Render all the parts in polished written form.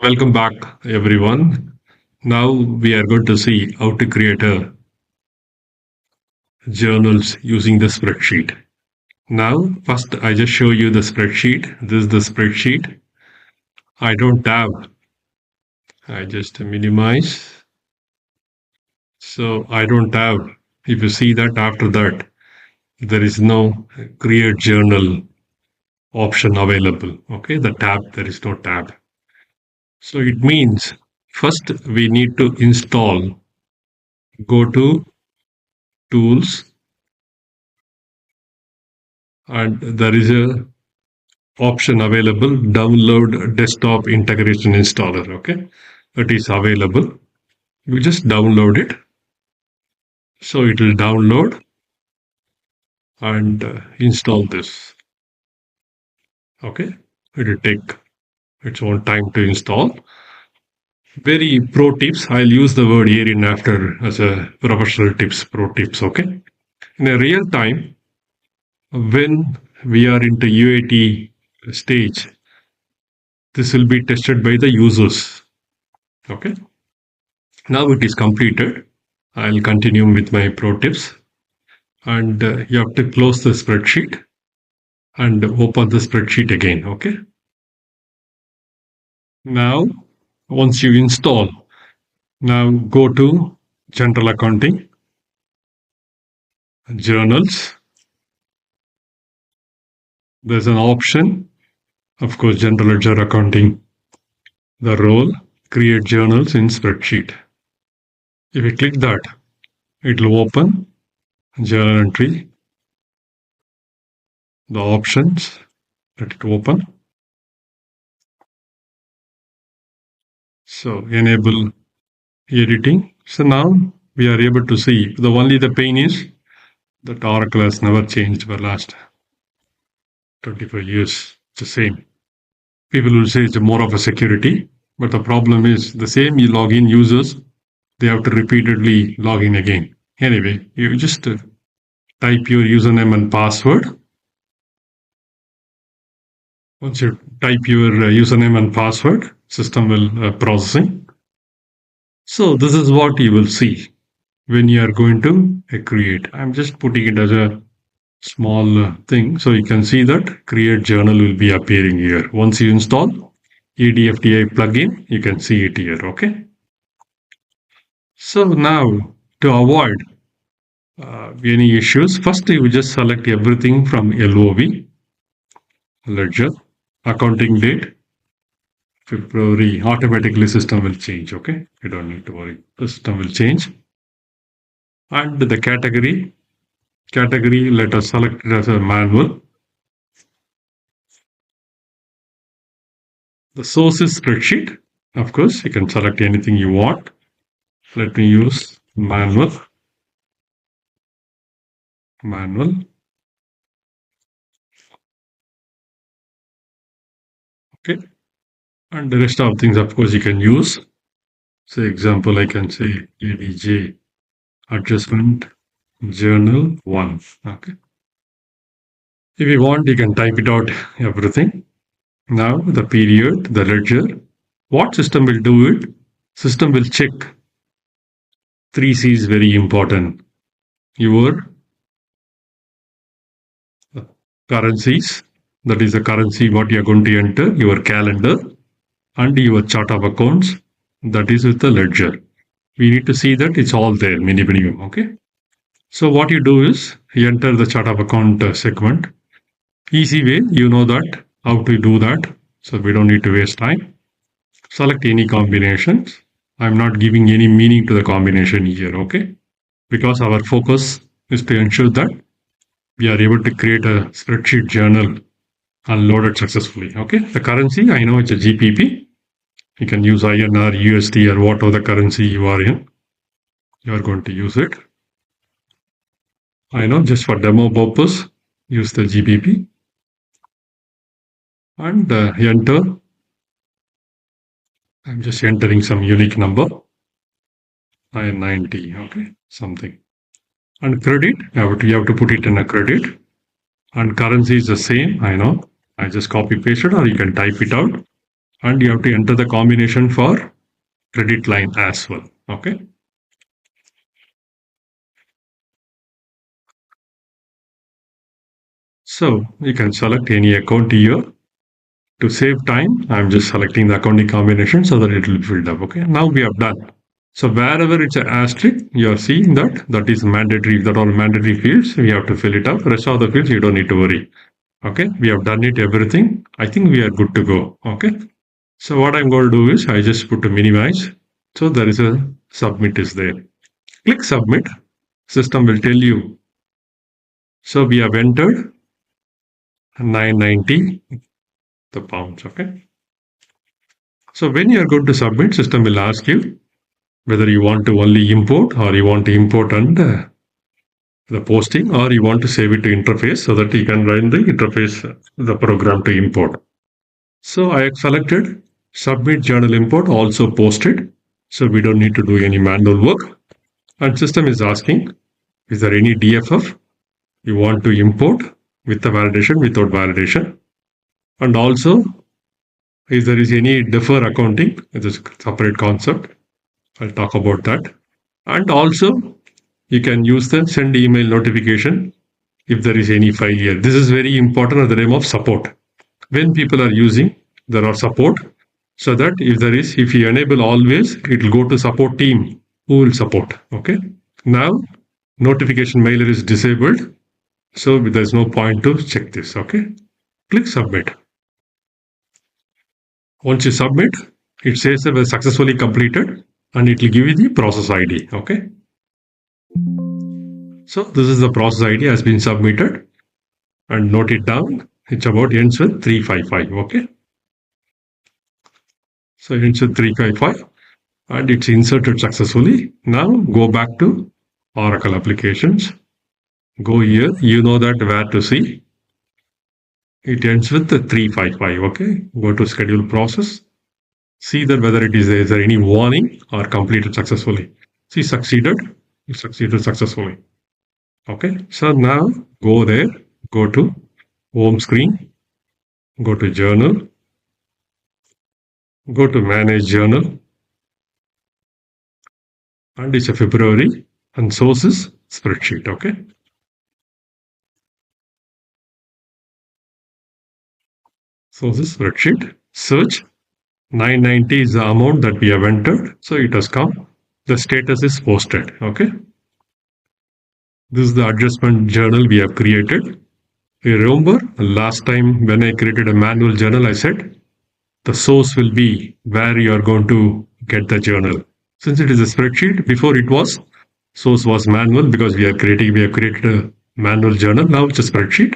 Welcome back, everyone. Now we are going to see how to create a journals using the spreadsheet. Now, first I just show you the spreadsheet. This is the spreadsheet. I don't have. I just minimize. So I don't have. If you see that after that, there is no create journal option available. Okay, the tab, there is no tab. So it means first we need to install, go to tools, and there is a option available, download desktop integration installer. Okay, it is available. You just download it. So it will download and install this. Okay, it will take its own time to install. Very pro tips. I'll use the word here in after as a professional tips, pro tips. Okay, in a real time, when we are into UAT stage, this will be tested by the users. Okay, now it is completed. I'll continue with my pro tips. And you have to close the spreadsheet and open the spreadsheet again. Okay. Now, once you install, now go to general accounting, journals. There's an option, of course, general ledger accounting, the role, create journals in spreadsheet. If you click that, it will open journal entry, the options, let it open. So enable editing. So now we are able to see the pain is that Oracle has never changed for last 25 years. It's the same. People will say it's more of a security, but the problem is the same you log in users, they have to repeatedly log in again. Anyway, you just type your username and password. Once you type your username and password, system will processing. So this is what you will see when you are going to create. I'm just putting it as a small thing. So you can see that create journal will be appearing here. Once you install EDFTI plugin, you can see it here. Okay. So now to avoid any issues, first you just select everything from LOV, ledger, accounting date, February, automatically system will change. Okay. You don't need to worry. The system will change. And the category, let us select it as a manual. The source is spreadsheet. Of course, you can select anything you want. Let me use manual. Okay. And the rest of things, of course, you can use. Say example, I can say ADJ adjustment journal 1. Okay. If you want, you can type it out everything. Now the period, the ledger. What system will do it? System will check. 3C is very important. Your currencies, that is the currency what you are going to enter, your calendar, and your chart of accounts, that is with the ledger. We need to see that it's all there, minimum. Okay. So what you do is you enter the chart of account segment. Easy way, you know that how to do that. So we don't need to waste time. Select any combinations. I'm not giving any meaning to the combination here. Okay. Because our focus is to ensure that we are able to create a spreadsheet journal and load it successfully. Okay. The currency, I know it's a GBP. You can use INR, USD, or whatever the currency you are in. You are going to use it. I know just for demo purpose, use the GBP and enter. I'm just entering some unique number. 990, okay, something. And credit, you have to put it in a credit. And currency is the same, I know. I just copy paste it or you can type it out. and you have to enter the combination for credit line as well. Okay. So you can select any account here. To save time, I'm just selecting the accounting combination so that it will be filled up. Okay. Now we have done. So wherever it's an asterisk, you are seeing that that is mandatory. That all mandatory fields. We have to fill it up. Rest of the fields you don't need to worry. Okay. We have done it everything. I think we are good to go. Okay. So what I'm going to do is I just put to minimize. So there is a submit is there. Click submit. System will tell you. So we have entered 990 the pounds. Okay. So when you are going to submit, system will ask you whether you want to only import or you want to import and the posting or you want to save it to interface so that you can run the interface, the program to import. So I have selected submit journal import, also posted. So we don't need to do any manual work. And system is asking, is there any DFF you want to import with the validation, without validation? And also, if there is any defer accounting, it's a separate concept. I'll talk about that. And also, you can use the send email notification if there is any failure. This is very important at the time of support. When people are using, there are support so that if you enable always, it will go to support team who will support. Okay. Now, notification mailer is disabled. So there's no point to check this. Okay. Click submit. Once you submit, it says it was successfully completed and it will give you the process ID. Okay. So this is the process ID has been submitted and note it down. It's about ends with 355. Okay. So it ends with 355 and it's inserted successfully. Now go back to Oracle applications. Go here. You know that where to see. It ends with the 355. Okay. Go to schedule process. See that whether is there any warning or completed successfully. See succeeded. It succeeded successfully. Okay. So now go there. Go to home screen. Go to journal. Go to manage journal. And it's a February and source is spreadsheet. Okay. Source is spreadsheet. Search. 990 is the amount that we have entered. So it has come. The status is posted. Okay. This is the adjustment journal we have created. You remember last time when I created a manual journal, I said the source will be where you are going to get the journal. Since it is a spreadsheet, before it was source was manual because we have created a manual journal. Now it's a spreadsheet.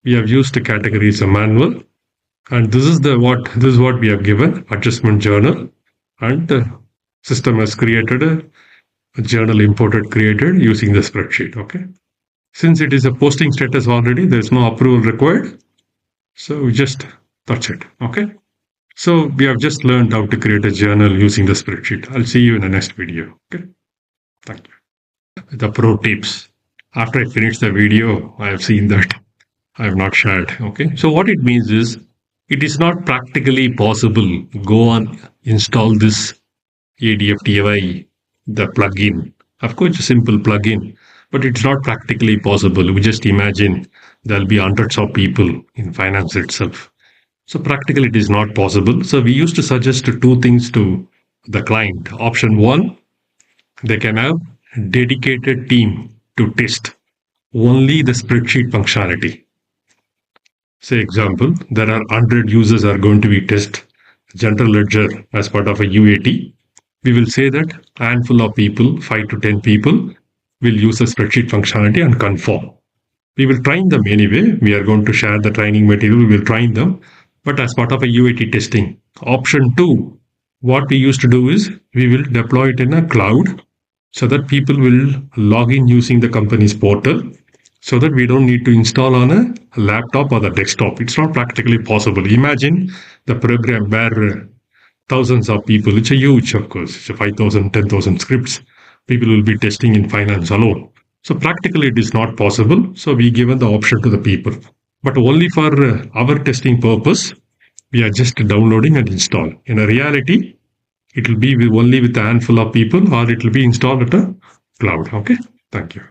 We have used the categories a manual, and this is what we have given adjustment journal, and the system has created a journal imported created using the spreadsheet. Okay. Since it is a posting status already, there is no approval required. So we just touch it. Okay. So we have just learned how to create a journal using the spreadsheet. I'll see you in the next video. Okay. Thank you. The pro tips. After I finish the video, I have seen that I have not shared. Okay. So what it means is it is not practically possible. Go on, install this ADFTY, the plugin. Of course, it's a simple plugin, but it's not practically possible. We just imagine there'll be hundreds of people in finance itself. So practically it is not possible. So we used to suggest two things to the client. Option one, they can have dedicated team to test only the spreadsheet functionality. Say example, there are 100 users are going to be test general ledger as part of a UAT. We will say that a handful of people, 5 to 10 people, will use the spreadsheet functionality and confirm. We will train them anyway. We are going to share the training material. We will train them. But as part of a UAT testing, option two, what we used to do is we will deploy it in a cloud so that people will log in using the company's portal so that we don't need to install on a laptop or the desktop. It's not practically possible. Imagine the program where thousands of people, it's a huge, of course, it's a 5,000, 10,000 scripts. People will be testing in finance alone. So practically it is not possible. So we given the option to the people, but only for our testing purpose. We are just downloading and install. In a reality, it will be only with a handful of people, or it will be installed at a cloud. Okay. Thank you.